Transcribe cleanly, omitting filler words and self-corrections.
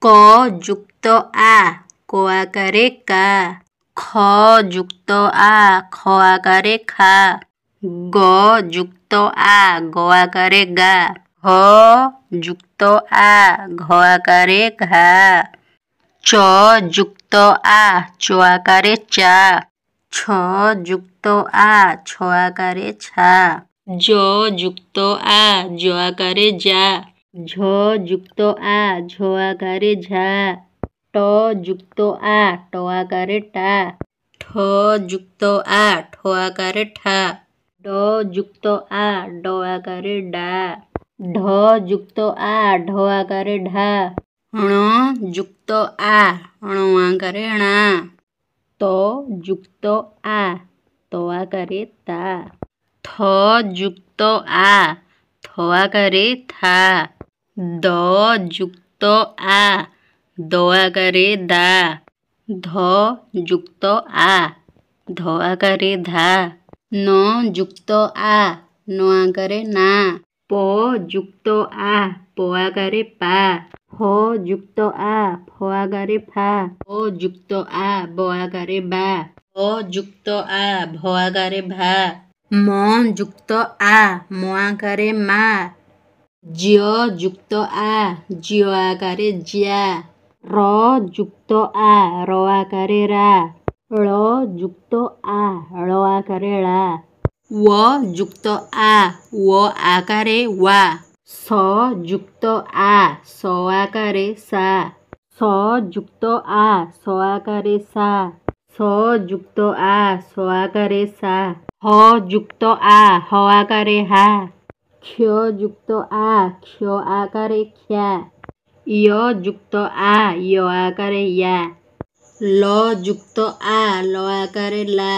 क ଯୁକ୍ତ ଆ କ ଆକାରେ କା। ଖ ଯୁକ୍ତ ଆ ଖ ଆକାରେ ଖା। ଗ ଯୁକ୍ତ ଆ ଗ ଆକାରେ ଗା। ଘ ଯୁକ୍ତ ଆ ଘ ଆକାରେ ଘା। ଚ ଯୁକ୍ତ ଆ ଚ ଆକାରେ ଚା। ଛ ଯୁକ୍ତ ଆ ଛ ଆକାରେ ଛା। ଜ ଯୁକ୍ତ ଆ ଜ ଆକାରେ ଯା। ଝ ଯୁକ୍ତ ଆ ଝ ଆକାରେ ଝା। ଟ ଯୁକ୍ତ ଆ ଟ ଆକାରେ ଟା। ଠ ଯୁକ୍ତ ଆ ଠ ଆକାରେ ଠା। ଡ ଯୁକ୍ତ ଆ ଡ ଆକାରେ ଡା। ଢ ଯୁକ୍ତ ଆ ଢ ଆକାରେ ଢା। ଣ ଯୁକ୍ତ ଆ ଣ ଆକାରେ ଣା। ତ ଯୁକ୍ତ ଆ ତ ଆକାରେ ତା। ଥ ଯୁକ୍ତ ଆ ଥ ଆକାରେ ଥା। ଦ ଯୁକ୍ତ ଆ ଦ ଆକାରେ ଦା। ଧ ଯୁକ୍ତ ଆ ଧ ଆକାରେ ଧା। ନ ଯୁକ୍ତ ଆ ନ ଆକାରେ ନା। ପ ଯୁକ୍ତ ଆ ପ ଆକାରେ ପା। ଫ ଯୁକ୍ତ ଆ ଫ ଆକାରେ ଫା। ବ ଯୁକ୍ତ ଆ ବ ଆକାରେ ବା। ଭ ଯୁକ୍ତ ଆ ଭ ଆକାରେ ଭା। ମ ଯୁକ୍ତ ଆ ମ ଆକାରେ ମା। ଜ୍ୟ ଯୁକ୍ତ ଆ ଜ୍ୟ ଆକାରେ ଜ୍ୟା। ର ଯୁକ୍ତ ଆ ର ଆକାରେ ରା। ଳ ଯୁକ୍ତ ଆ ଳ ଆକାରେ ଳା। ୱ ଯୁକ୍ତ ଆ ୱ ଆକାରେ ୱା। ସ ଯୁକ୍ତ ଆ ସ ଆକାରେ ସା। ସ ଯୁକ୍ତ ଆ ସ ଆକାରେ ସା। ସ ଯୁକ୍ତ ଆ ସ ଆକାରେ ସା। ହ ଯୁକ୍ତ ଆ ହ ଆକାରେ ହା। କ୍ଷ ଯୁକ୍ତ ଆ କ୍ଷ ଆକାରେ ଖ୍ୟା। ୟ ଯୁକ୍ତ ଆ ୟ ଆକାରେ ୟା। ଲ ଯୁକ୍ତ ଆ ଲ ଆକାରେ ଲା।